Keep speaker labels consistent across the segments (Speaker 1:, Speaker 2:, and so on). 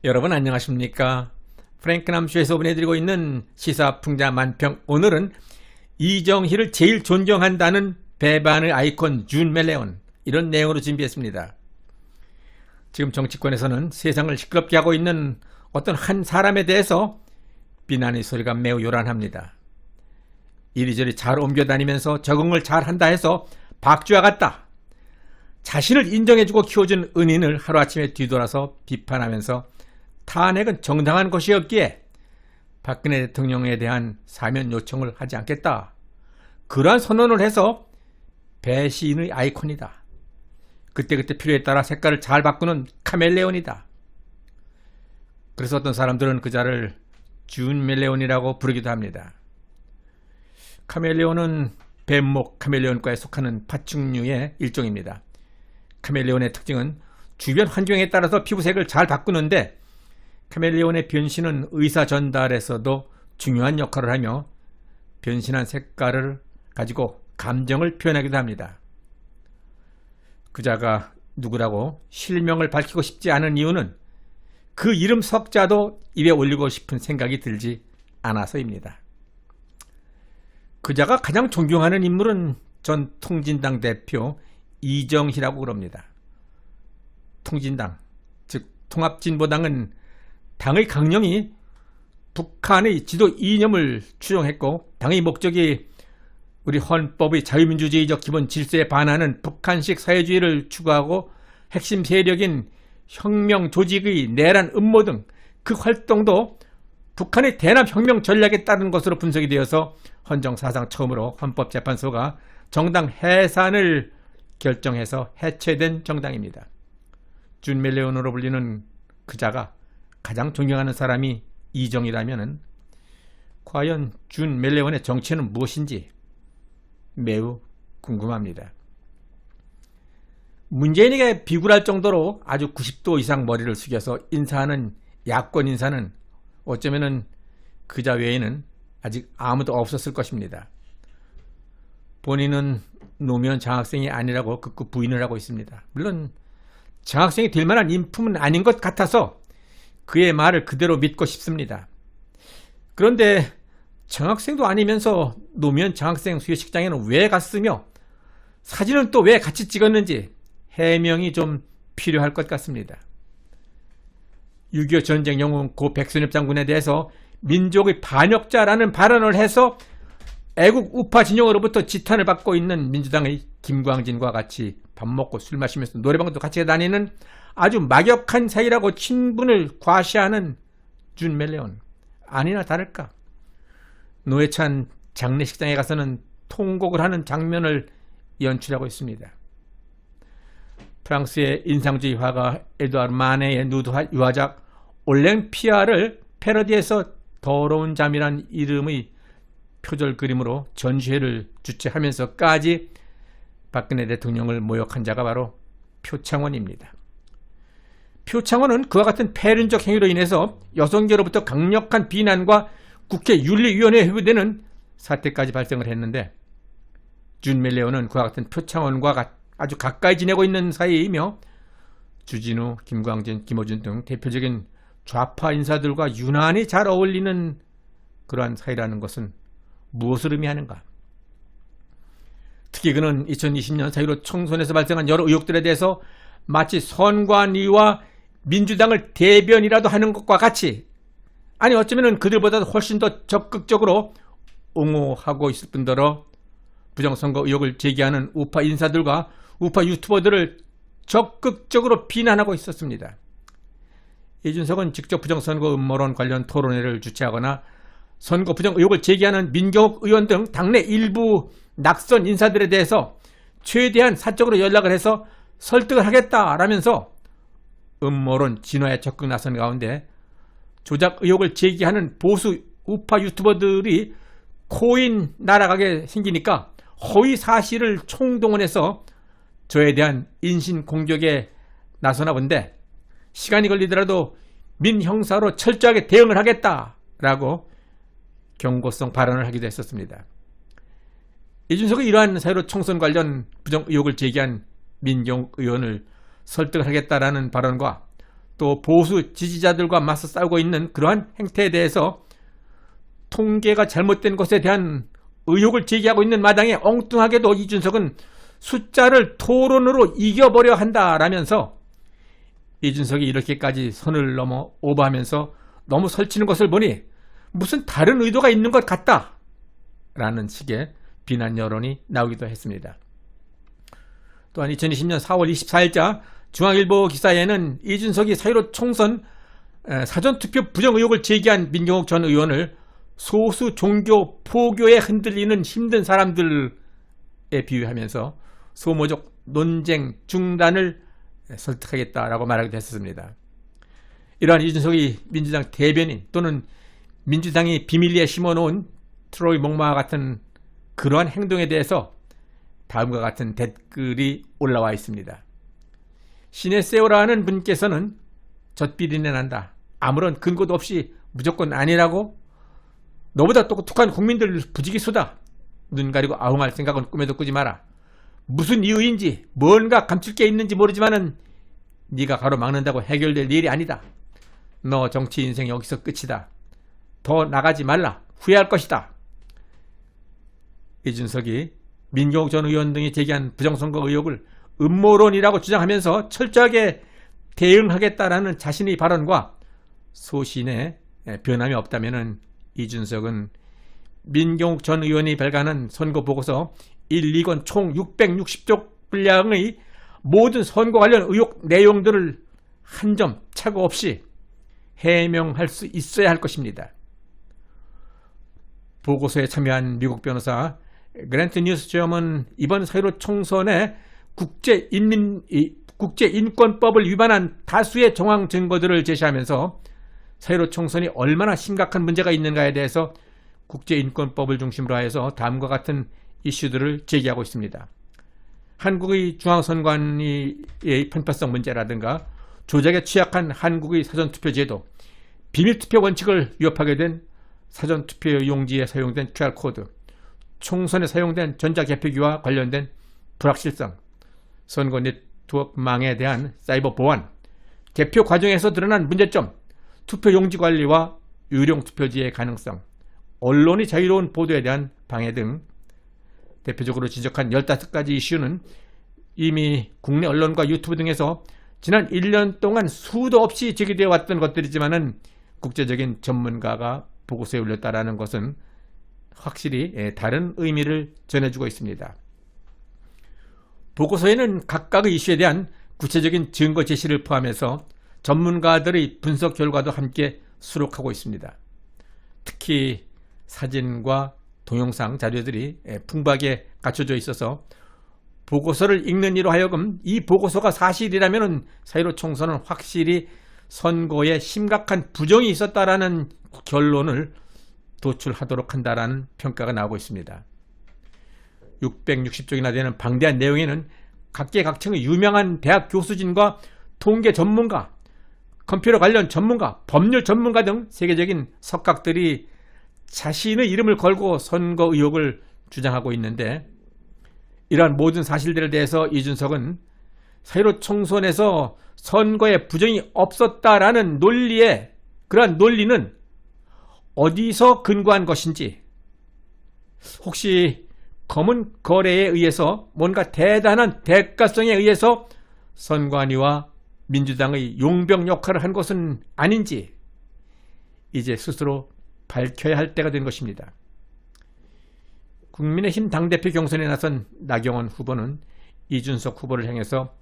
Speaker 1: 여러분 안녕하십니까? 프랭크남쇼에서 보내드리고 있는 시사풍자 만평. 오늘은 이정희를 제일 존경한다는 배반의 아이콘 준 멜레온, 이런 내용으로 준비했습니다. 지금 정치권에서는 세상을 시끄럽게 하고 있는 어떤 한 사람에 대해서 비난의 소리가 매우 요란합니다. 이리저리 잘 옮겨다니면서 적응을 잘한다 해서 박쥐와 같다, 자신을 인정해주고 키워준 은인을 하루아침에 뒤돌아서 비판하면서 탄핵은 정당한 것이었기에 박근혜 대통령에 대한 사면 요청을 하지 않겠다, 그러한 선언을 해서 배시인의 아이콘이다, 그때그때 필요에 따라 색깔을 잘 바꾸는 카멜레온이다. 그래서 어떤 사람들은 그자를 준 멜레온이라고 부르기도 합니다. 카멜레온은 뱀목 카멜레온과에 속하는 파충류의 일종입니다. 카멜레온의 특징은 주변 환경에 따라서 피부색을 잘 바꾸는데, 카멜레온의 변신은 의사 전달에서도 중요한 역할을 하며 변신한 색깔을 가지고 감정을 표현하기도 합니다. 그자가 누구라고 실명을 밝히고 싶지 않은 이유는 그 이름 석자도 입에 올리고 싶은 생각이 들지 않아서입니다. 그자가 가장 존경하는 인물은 전 통진당 대표 이정희라고 그럽니다. 통진당, 즉 통합진보당은 당의 강령이 북한의 지도 이념을 추종했고, 당의 목적이 우리 헌법의 자유민주주의적 기본 질서에 반하는 북한식 사회주의를 추구하고, 핵심 세력인 혁명 조직의 내란 음모 등 그 활동도 북한의 대남 혁명 전략에 따른 것으로 분석이 되어서 헌정사상 처음으로 헌법재판소가 정당 해산을 결정해서 해체된 정당입니다. 준 멜레온으로 불리는 그자가 가장 존경하는 사람이 이정희라면 과연 준 멜레온의 정체는 무엇인지 매우 궁금합니다. 문재인에게 비굴할 정도로 아주 90도 이상 머리를 숙여서 인사하는 야권 인사는 어쩌면 그자 외에는 아직 아무도 없었을 것입니다. 본인은 노무현 장학생이 아니라고 극구 부인을 하고 있습니다. 물론 장학생이 될 만한 인품은 아닌 것 같아서 그의 말을 그대로 믿고 싶습니다. 그런데 장학생도 아니면서 노무현 장학생 수여식장에는 왜 갔으며 사진은 또 왜 같이 찍었는지 해명이 좀 필요할 것 같습니다. 6.25 전쟁 영웅 고 백선엽 장군에 대해서 민족의 반역자라는 발언을 해서 애국 우파 진영으로부터 지탄을 받고 있는 민주당의 김광진과 같이 밥 먹고 술 마시면서 노래방도 같이 다니는 아주 막역한 사이라고 친분을 과시하는 준 멜레온, 아니나 다를까 노회찬 장례식장에 가서는 통곡을 하는 장면을 연출하고 있습니다. 프랑스의 인상주의 화가 에드와르 마네의 누드 유화작 올랭피아를 패러디해서 더러운 잠이란 이름의 표절 그림으로 전시회를 주최하면서까지 박근혜 대통령을 모욕한 자가 바로 표창원입니다. 표창원은 그와 같은 패륜적 행위로 인해서 여성계로부터 강력한 비난과 국회 윤리위원회에 회부되는 사태까지 발생을 했는데, 준 멜레온은 그와 같은 표창원과 아주 가까이 지내고 있는 사이이며 주진우, 김광진, 김어준 등 대표적인 좌파 인사들과 유난히 잘 어울리는 그러한 사이라는 것은 무엇을 의미하는가? 특히 그는 2020년 4.15 총선에서 발생한 여러 의혹들에 대해서 마치 선관위와 민주당을 대변이라도 하는 것과 같이, 아니 어쩌면 그들보다 훨씬 더 적극적으로 옹호하고 있을 뿐더러 부정선거 의혹을 제기하는 우파 인사들과 우파 유튜버들을 적극적으로 비난하고 있었습니다. 이준석은 직접 부정선거 음모론 관련 토론회를 주최하거나 선거 부정 의혹을 제기하는 민경욱 의원 등 당내 일부 낙선 인사들에 대해서 최대한 사적으로 연락을 해서 설득을 하겠다라면서 음모론 진화에 적극 나선 가운데 조작 의혹을 제기하는 보수 우파 유튜버들이 코인 날아가게 생기니까 허위 사실을 총동원해서 저에 대한 인신 공격에 나서나 본데, 시간이 걸리더라도 민형사로 철저하게 대응을 하겠다라고 경고성 발언을 하기도 했었습니다. 이준석이 이러한 사회로 총선 관련 부정 의혹을 제기한 민경욱 의원을 설득을 하겠다라는 발언과 또 보수 지지자들과 맞서 싸우고 있는 그러한 행태에 대해서 통계가 잘못된 것에 대한 의혹을 제기하고 있는 마당에 엉뚱하게도 이준석은 숫자를 토론으로 이겨버려 한다라면서 이준석이 이렇게까지 선을 넘어 오버하면서 너무 설치는 것을 보니 무슨 다른 의도가 있는 것 같다 라는 식의 비난 여론이 나오기도 했습니다. 또한 2020년 4월 24일자 중앙일보 기사에는 이준석이 4.15 총선 사전투표 부정 의혹을 제기한 민경욱 전 의원을 소수 종교 포교에 흔들리는 힘든 사람들에 비유하면서 소모적 논쟁 중단을 설득하겠다라고 말하기도 했었습니다. 이러한 이준석이 민주당 대변인 또는 민주당이 비밀리에 심어놓은 트로이 목마와 같은 그러한 행동에 대해서 다음과 같은 댓글이 올라와 있습니다. 신의 세오라는 분께서는 젖비린내 난다. 아무런 근거도 없이 무조건 아니라고? 너보다 똑똑한 국민들 부지기수다. 눈 가리고 아웅할 생각은 꿈에도 꾸지 마라. 무슨 이유인지 뭔가 감출 게 있는지 모르지만은 네가 가로막는다고 해결될 일이 아니다. 너 정치 인생 여기서 끝이다. 더 나가지 말라. 후회할 것이다. 이준석이 민경욱 전 의원 등이 제기한 부정선거 의혹을 음모론이라고 주장하면서 철저하게 대응하겠다라는 자신의 발언과 소신에 변함이 없다면 이준석은 민경욱 전 의원이 발간한 선거보고서 1, 2권 총 660쪽 분량의 모든 선거 관련 의혹 내용들을 한 점 착오 없이 해명할 수 있어야 할 것입니다. 보고서에 참여한 미국 변호사 그랜트 뉴스점은 이번 4.15 총선에 국제인권법을 위반한 다수의 정황 증거들을 제시하면서 4.15 총선이 얼마나 심각한 문제가 있는가에 대해서 국제인권법을 중심으로 해서 다음과 같은 이슈들을 제기하고 있습니다. 한국의 중앙선관위의 편파성 문제라든가 조작에 취약한 한국의 사전투표 제도, 비밀투표 원칙을 위협하게 된 사전투표 용지에 사용된 QR코드, 총선에 사용된 전자개표기와 관련된 불확실성, 선거 네트워크망에 대한 사이버 보안, 개표 과정에서 드러난 문제점, 투표 용지 관리와 유령 투표지의 가능성, 언론이 자유로운 보도에 대한 방해 등 대표적으로 지적한 15가지 이슈는 이미 국내 언론과 유튜브 등에서 지난 1년 동안 수도 없이 제기되어 왔던 것들이지만은 국제적인 전문가가 보고서에 올렸다라는 것은 확실히 다른 의미를 전해주고 있습니다. 보고서에는 각각의 이슈에 대한 구체적인 증거 제시를 포함해서 전문가들의 분석 결과도 함께 수록하고 있습니다. 특히 사진과 동영상 자료들이 풍부하게 갖춰져 있어서 보고서를 읽는 이로 하여금 이 보고서가 사실이라면 4.15 총선은 확실히 선거에 심각한 부정이 있었다라는 결론을 도출하도록 한다라는 평가가 나오고 있습니다. 660쪽이나 되는 방대한 내용에는 각계각층의 유명한 대학 교수진과 통계 전문가, 컴퓨터 관련 전문가, 법률 전문가 등 세계적인 석학들이 자신의 이름을 걸고 선거 의혹을 주장하고 있는데, 이러한 모든 사실들에 대해서 이준석은 4.15 총선에서 선거에 부정이 없었다라는 논리에, 그러한 논리는 어디서 근거한 것인지, 혹시 검은 거래에 의해서 뭔가 대단한 대가성에 의해서 선관위와 민주당의 용병 역할을 한 것은 아닌지 이제 스스로 밝혀야 할 때가 된 것입니다. 국민의힘 당대표 경선에 나선 나경원 후보는 이준석 후보를 향해서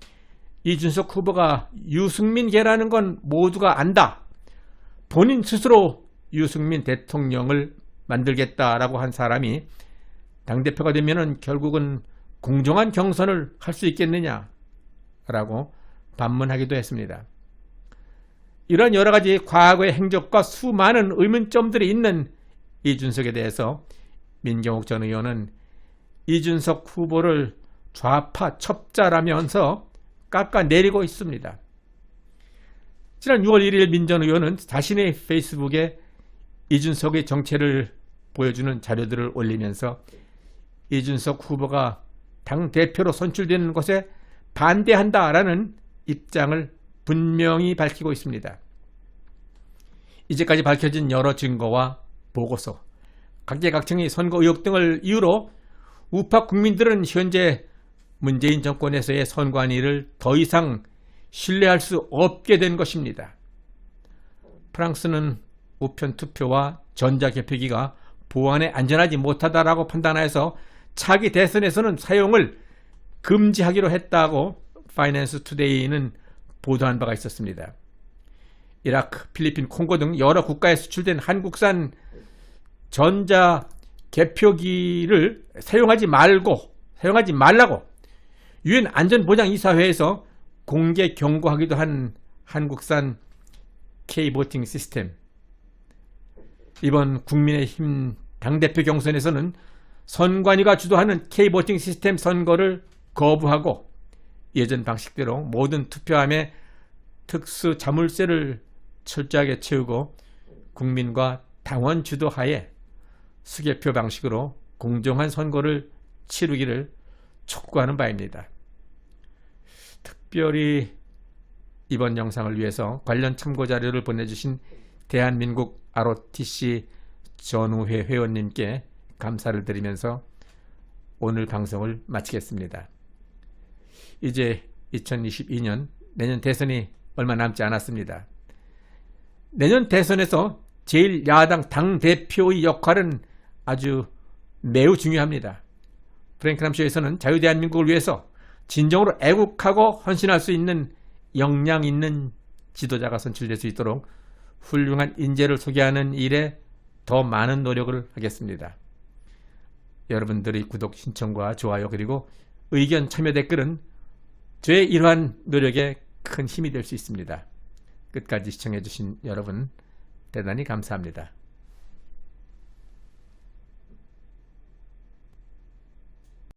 Speaker 1: 이준석 후보가 유승민계라는 건 모두가 안다. 본인 스스로 유승민 대통령을 만들겠다라고 한 사람이 당대표가 되면은 결국은 공정한 경선을 할 수 있겠느냐라고 반문하기도 했습니다. 이런 여러 가지 과거의 행적과 수많은 의문점들이 있는 이준석에 대해서 민경욱 전 의원은 이준석 후보를 좌파 첩자라면서 깎아내리고 있습니다. 지난 6월 1일 민 전 의원은 자신의 페이스북에 이준석의 정체를 보여주는 자료들을 올리면서 이준석 후보가 당대표로 선출되는 것에 반대한다라는 입장을 분명히 밝히고 있습니다. 이제까지 밝혀진 여러 증거와 보고서, 각계각층의 선거 의혹 등을 이유로 우파 국민들은 현재 문재인 정권에서의 선관위를 더 이상 신뢰할 수 없게 된 것입니다. 프랑스는 우편 투표와 전자개표기가 보안에 안전하지 못하다라고 판단하여서 차기 대선에서는 사용을 금지하기로 했다고 파이낸스 투데이는 보도한 바가 있었습니다. 이라크, 필리핀, 콩고 등 여러 국가에 수출된 한국산 전자개표기를 사용하지 말라고 유엔 안전보장이사회에서 공개 경고하기도 한 한국산 K보팅 시스템. 이번 국민의힘 당대표 경선에서는 선관위가 주도하는 K보팅 시스템 선거를 거부하고 예전 방식대로 모든 투표함에 특수 자물쇠를 철저하게 채우고 국민과 당원 주도하에 수개표 방식으로 공정한 선거를 치르기를 촉구하는 바입니다. 특별히 이번 영상을 위해서 관련 참고 자료를 보내주신 대한민국 ROTC 전우회 회원님께 감사를 드리면서 오늘 방송을 마치겠습니다. 이제 2022년 내년 대선이 얼마 남지 않았습니다. 내년 대선에서 제1야당 당대표의 역할은 아주 매우 중요합니다. 프랭클남쇼에서는 자유대한민국을 위해서 진정으로 애국하고 헌신할 수 있는 역량 있는 지도자가 선출될 수 있도록 훌륭한 인재를 소개하는 일에 더 많은 노력을 하겠습니다. 여러분들의 구독 신청과 좋아요 그리고 의견 참여 댓글은 저의 이러한 노력에 큰 힘이 될 수 있습니다. 끝까지 시청해 주신 여러분 대단히 감사합니다.